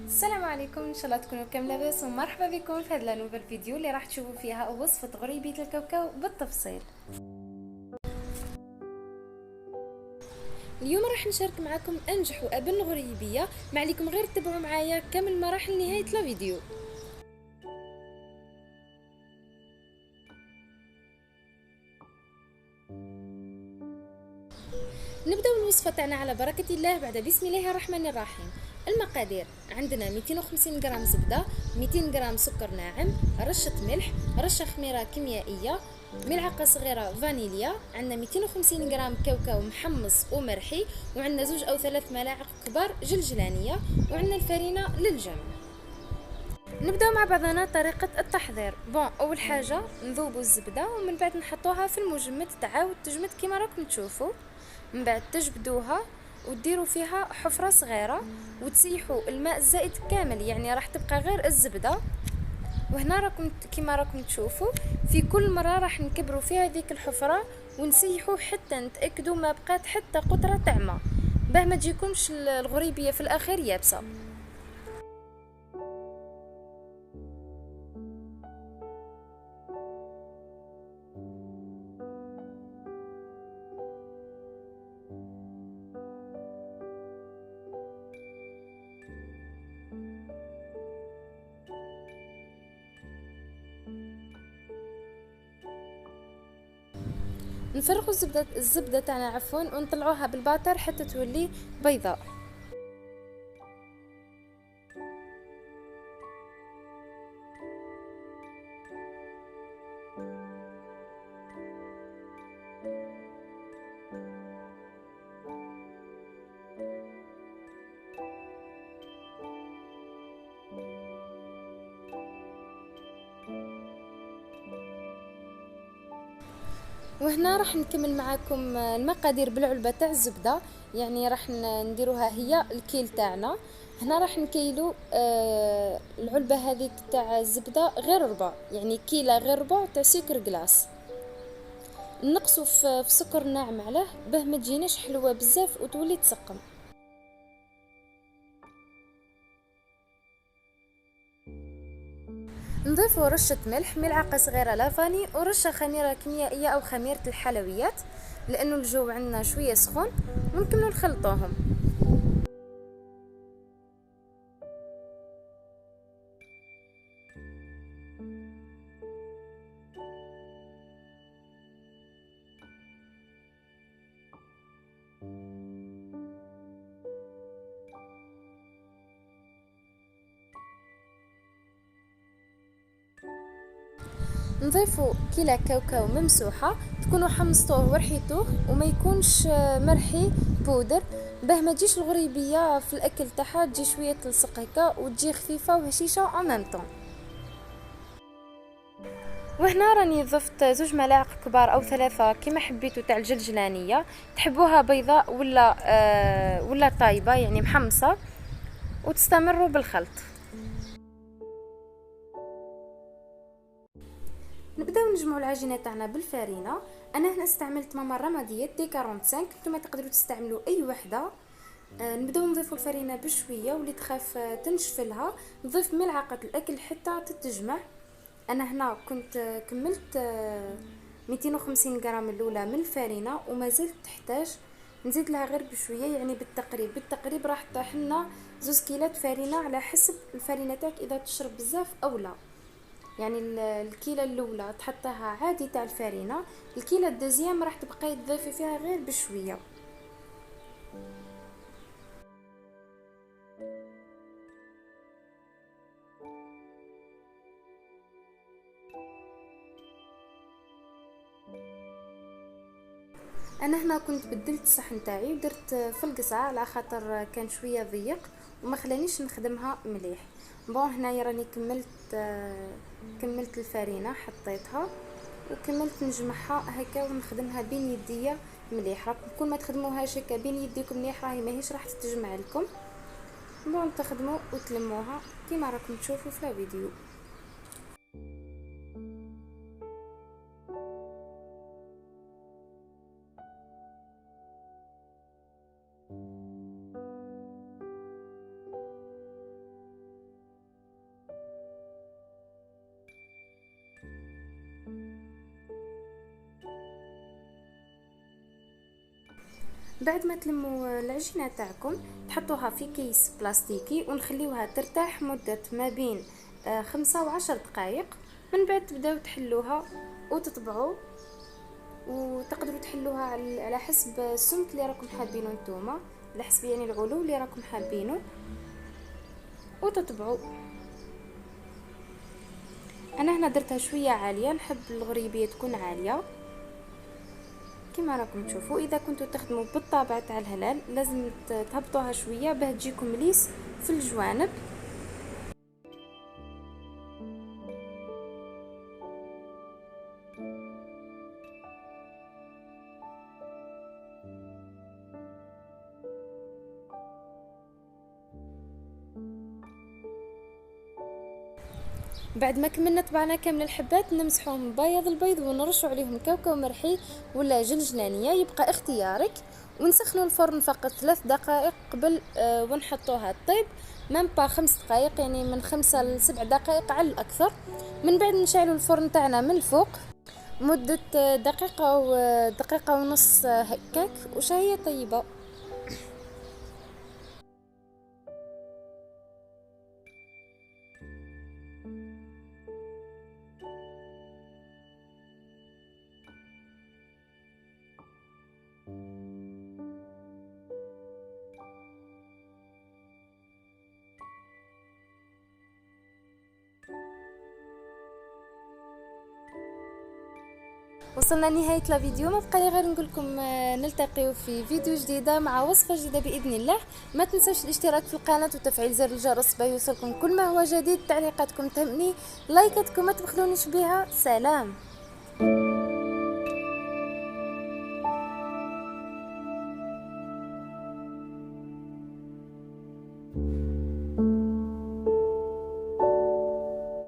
السلام عليكم، ان شاء الله تكونوا كامل لاباس ومرحبا بكم في هذا نوفل فيديو اللي راح تشوفوا فيها وصفه غريبيه الكاوكاو بالتفصيل. اليوم راح نشارك معكم انجح وابن الغريبيه، ما عليكم غير تتبعوا معايا كامل مراحل نهايه الفيديو. نبداو الوصفه تاعنا على بركه الله بعد بسم الله الرحمن الرحيم. المقادير: عندنا 250 غرام زبده، 200 غرام سكر ناعم، رشه ملح، رشه خميره كيميائيه، ملعقه صغيره فانيليا، عندنا 250 غرام كاوكاو محمص ومرحي، وعندنا 2 او 3 ملاعق كبار جلجلانيه، وعندنا الفرينه للجمع. نبداو مع بعضنا طريقه التحضير. اول حاجه نذوبوا الزبده ومن بعد نحطوها في المجمد تعاود تجمد كما راكم تشوفوا. من بعد تجبدوها وديروا فيها حفره صغيره وتسيحوا الماء الزائد كامل، يعني راح تبقى غير الزبده. وهنا راكم كما راكم تشوفوا في كل مره راح نكبروا فيها هذيك الحفره ونسيحوا حتى نتاكدوا ما بقات حتى قطره تاع ماء، باه ما تجيكمش الغريبيه في الاخير يابسه. نفرغوا الزبده تاعنا ونطلعوها بالباتر حتى تولي بيضاء. وهنا راح نكمل معاكم المقادير بالعلبه تاع الزبده، يعني راح نديروها هي الكيل تاعنا. هنا راح نكيلو العلبه هذيك تاع الزبده غير ربع، يعني كيله غير ربع تاع سكر كلاص. نقصوا في سكر ناعم عليه باه ما تجيناش حلوه بزاف وتولي تسقم. نضيفوا رشة ملح، ملعقة صغيرة لافاني، ورشة خميرة كيميائية أو خميرة الحلويات لأنه الجو عندنا شوية سخون، ونكملوا نخلطوهم. نضيفوا كيلة كاوكاو ممسوحة، تكونوا حمصتوه ورحيتوه وما يكونش مرحي بودر، باه ما تجيش الغريبية في الأكل تاعها، تجي شوية تلصق هكا وتجي خفيفة وهشيشة او ميمطون. وهنا راني ضفت 2 ملاعق كبار او 3 كما حبيتو تاع الجلجلانيه، تحبوها بيضاء ولا طايبه يعني محمصه، وتستمروا بالخلط. نبداو نجمعوا العجينه تاعنا بالفارينه. انا هنا استعملت ماما رماديات دي 45، نتوما تقدروا تستعملوا اي وحده. نبداو نضيفوا الفرينه بشويه واللي تخاف تنشفلها نضيف ملعقه الاكل حتى تتجمع. انا هنا كنت كملت 250 غرام الاولى من الفرينه وما زلت تحتاج نزيد لها غير بشويه، يعني بالتقريب راح طيح لنا 2 كيلات فرينه على حسب الفرينه تاعك اذا تشرب بزاف او لا. يعني الكيله الاولى تحطها عادي تاع الفرينه، الكيله الدوزيام راح تبقاي تضيفي فيها غير بشويه. انا هنا كنت بدلت الصحن تاعي ودرت في القصعه على خاطر كان شويه ضيق وما خلانيش نخدمها مليح. هنايا راني كملت الفرينه حطيتها وكملت نجمعها هكا ونخدمها بين يديا مليح. راكم كل ما تخدموهاش هكا بين يديكم مليح راهي ماهيش راح تتجمع لكم. تخدموا وتلموها كيما راكم تشوفوا في الفيديو. بعد ما تلموا العجينه تاعكم تحطوها في كيس بلاستيكي ونخليوها ترتاح مده ما بين 5 و10 دقائق. من بعد تبداو تحلوها وتطبعوا، وتقدروا تحلوها على حسب السمك اللي راكم حابينه نتوما، على حسب يعني العلو اللي راكم حابينه، وتطبعوا. انا هنا درتها شويه عاليه، نحب الغريبيه تكون عاليه كما راكم تشوفوا. اذا كنتوا تخدموا بالطابع تاع الهلال لازم تهبطوها شويه باه تجيكم ليس في الجوانب. بعد ما كملنا طبعنا كامل الحبات نمسحوهم بياض البيض ونرشوا عليهم كاوكاو مرحي ولا جلجلانيه، يبقى اختيارك. ونسخنوا الفرن فقط 3 دقائق قبل ونحطوها طيب، مام با 5 دقائق، يعني من 5 ل 7 دقائق على الاكثر. من بعد نشعلوا الفرن تاعنا من الفوق مده دقيقه ودقيقه ونص هكاك، وشهيه طيبه. وصلنا لنهايه الفيديو، ما بقى لي غير نقول لكم نلتقيو في فيديو جديده مع وصفه جديده باذن الله. ما تنسوش الاشتراك في القناه وتفعيل زر الجرس باش يوصلكم كل ما هو جديد. تعليقاتكم تهمني، لايكاتكم ما تبخلونيش بها. سلام.